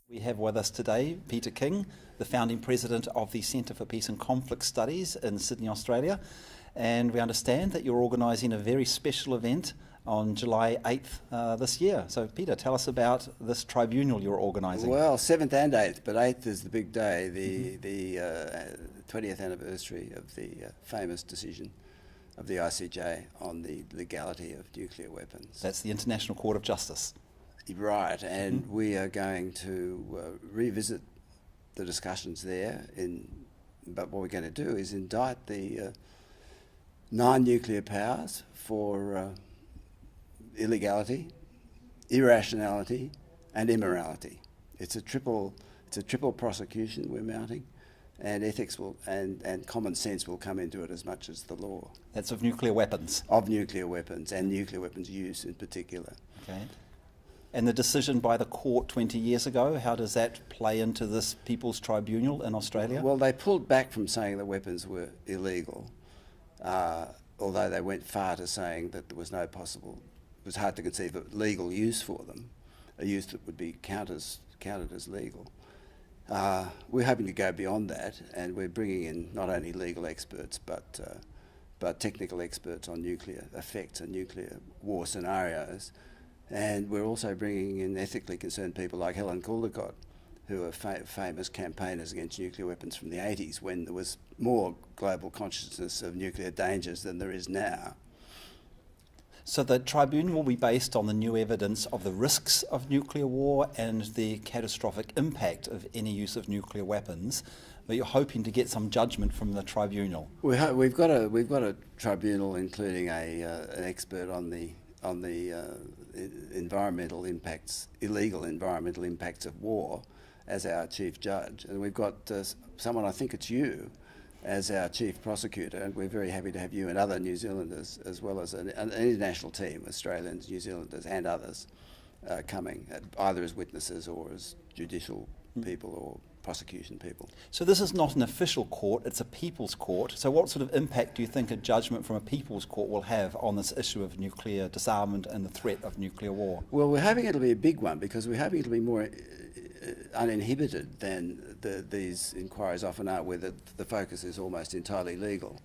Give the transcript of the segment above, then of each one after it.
We have with us today Peter King, the founding president of the Centre for Peace and Conflict Studies in Sydney, Australia. And we understand that you're organising a very special event on July 8th this year. So Peter, tell us about this tribunal you're organising. Well, 7th and 8th, but 8th is the big day, the 20th anniversary of the famous decision of the ICJ on the legality of nuclear weapons. That's the International Court of Justice. Right, and we are going to revisit the discussions there, but what we're going to do is indict the 9 nuclear powers for illegality, irrationality and immorality. It's a triple prosecution we're mounting, and ethics and common sense will come into it as much as the law. That's of nuclear weapons? Of nuclear weapons, and nuclear weapons use in particular. Okay. And the decision by the court 20 years ago, how does that play into this People's Tribunal in Australia? Well, they pulled back from saying that weapons were illegal, although they went far to saying that there was no possible, it was hard to conceive of legal use for them, a use that would be counted as legal. We're hoping to go beyond that, and we're bringing in not only legal experts but technical experts on nuclear effects and nuclear war scenarios. And we're also bringing in ethically concerned people like Helen Caldicott, who are famous campaigners against nuclear weapons from the 80s, when there was more global consciousness of nuclear dangers than there is now. So the tribunal will be based on the new evidence of the risks of nuclear war and the catastrophic impact of any use of nuclear weapons, but you're hoping to get some judgment from the tribunal. We've got a tribunal including an expert on the environmental impacts, illegal environmental impacts of war, as our chief judge, and we've got someone, I think it's you, as our chief prosecutor, and we're very happy to have you and other New Zealanders, as well as an international team, Australians, New Zealanders and others, coming, either as witnesses or as judicial people or prosecution people. So this is not an official court, it's a people's court. So what sort of impact do you think a judgment from a people's court will have on this issue of nuclear disarmament and the threat of nuclear war? Well, we're hoping it'll be a big one, because we're hoping it'll be more uninhibited than these inquiries often are, where the focus is almost entirely legal.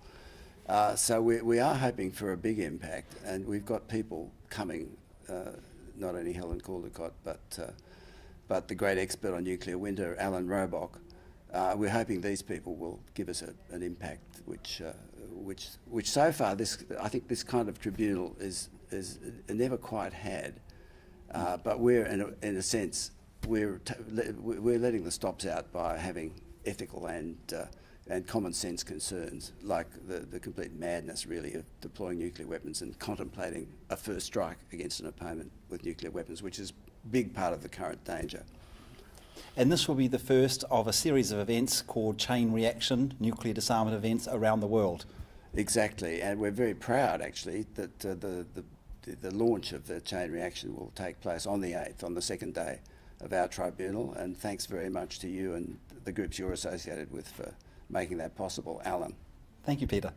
So we are hoping for a big impact, and we've got people coming, not only Helen Caldicott, but the great expert on nuclear winter, Alan Robock. We're hoping these people will give us an impact, which so far I think this kind of tribunal is never quite had. But we're in a sense we're letting the stops out by having ethical and common sense concerns, like the complete madness really of deploying nuclear weapons and contemplating a first strike against an opponent with nuclear weapons, which is a big part of the current danger. And this will be the first of a series of events called Chain Reaction, nuclear disarmament events around the world. Exactly, and we're very proud actually that the launch of the Chain Reaction will take place on the 8th, on the second day of our tribunal, and thanks very much to you and the groups you're associated with for making that possible, Alan. Thank you, Peter.